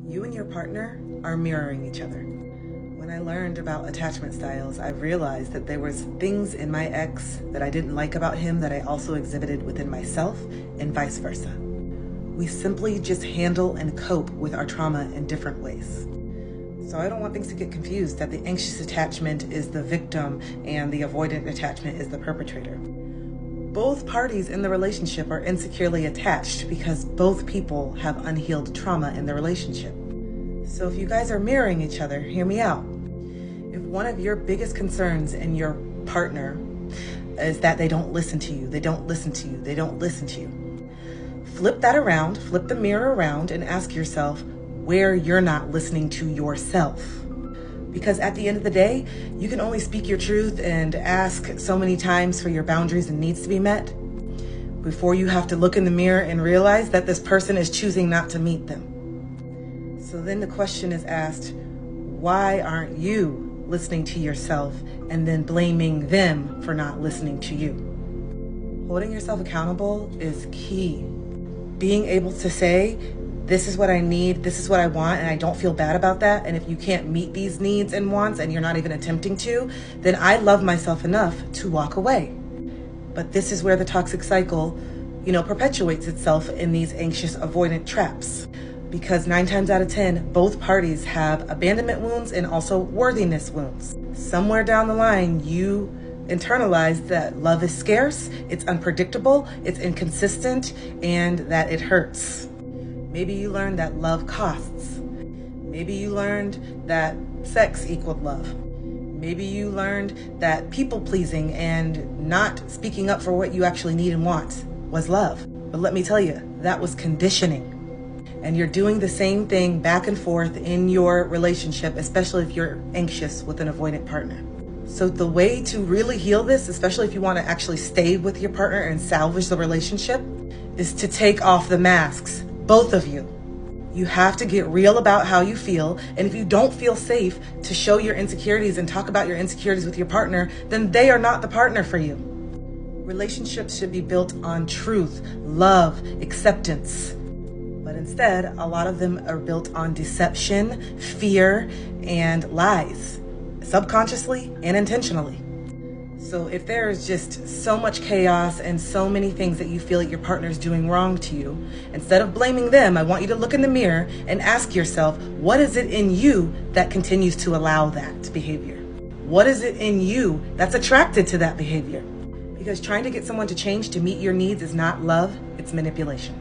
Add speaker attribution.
Speaker 1: You and your partner are mirroring each other. When I learned about attachment styles, I realized that there was things in my ex that I didn't like about him that I also exhibited within myself, and vice versa. We simply just handle and cope with our trauma in different ways. So I don't want things to get confused that the anxious attachment is the victim and the avoidant attachment is the perpetrator. Both parties in the relationship are insecurely attached because both people have unhealed trauma in the relationship. So if you guys are mirroring each other, hear me out. If one of your biggest concerns in your partner is that they don't listen to you, they don't listen to you, they don't listen to you, flip that around, flip the mirror around and ask yourself where you're not listening to yourself. Because at the end of the day, you can only speak your truth and ask so many times for your boundaries and needs to be met before you have to look in the mirror and realize that this person is choosing not to meet them. So then the question is asked, why aren't you listening to yourself and then blaming them for not listening to you? Holding yourself accountable is key. Being able to say, this is what I need, this is what I want, and I don't feel bad about that. And if you can't meet these needs and wants and you're not even attempting to, then I love myself enough to walk away. But this is where the toxic cycle, perpetuates itself in these anxious avoidant traps. Because 9 times out of 10, both parties have abandonment wounds and also worthiness wounds. Somewhere down the line, you internalize that love is scarce, it's unpredictable, it's inconsistent, and that it hurts. Maybe you learned that love costs. Maybe you learned that sex equaled love. Maybe you learned that people-pleasing and not speaking up for what you actually need and want was love. But let me tell you, that was conditioning. And you're doing the same thing back and forth in your relationship, especially if you're anxious with an avoidant partner. So the way to really heal this, especially if you want to actually stay with your partner and salvage the relationship, is to take off the masks. Both of you. You have to get real about how you feel. And if you don't feel safe to show your insecurities and talk about your insecurities with your partner, then they are not the partner for you. Relationships should be built on truth, love, acceptance. But instead, a lot of them are built on deception, fear, and lies, subconsciously and intentionally. So if there is just so much chaos and so many things that you feel like your partner is doing wrong to you, instead of blaming them, I want you to look in the mirror and ask yourself, what is it in you that continues to allow that behavior? What is it in you that's attracted to that behavior? Because trying to get someone to change to meet your needs is not love, it's manipulation.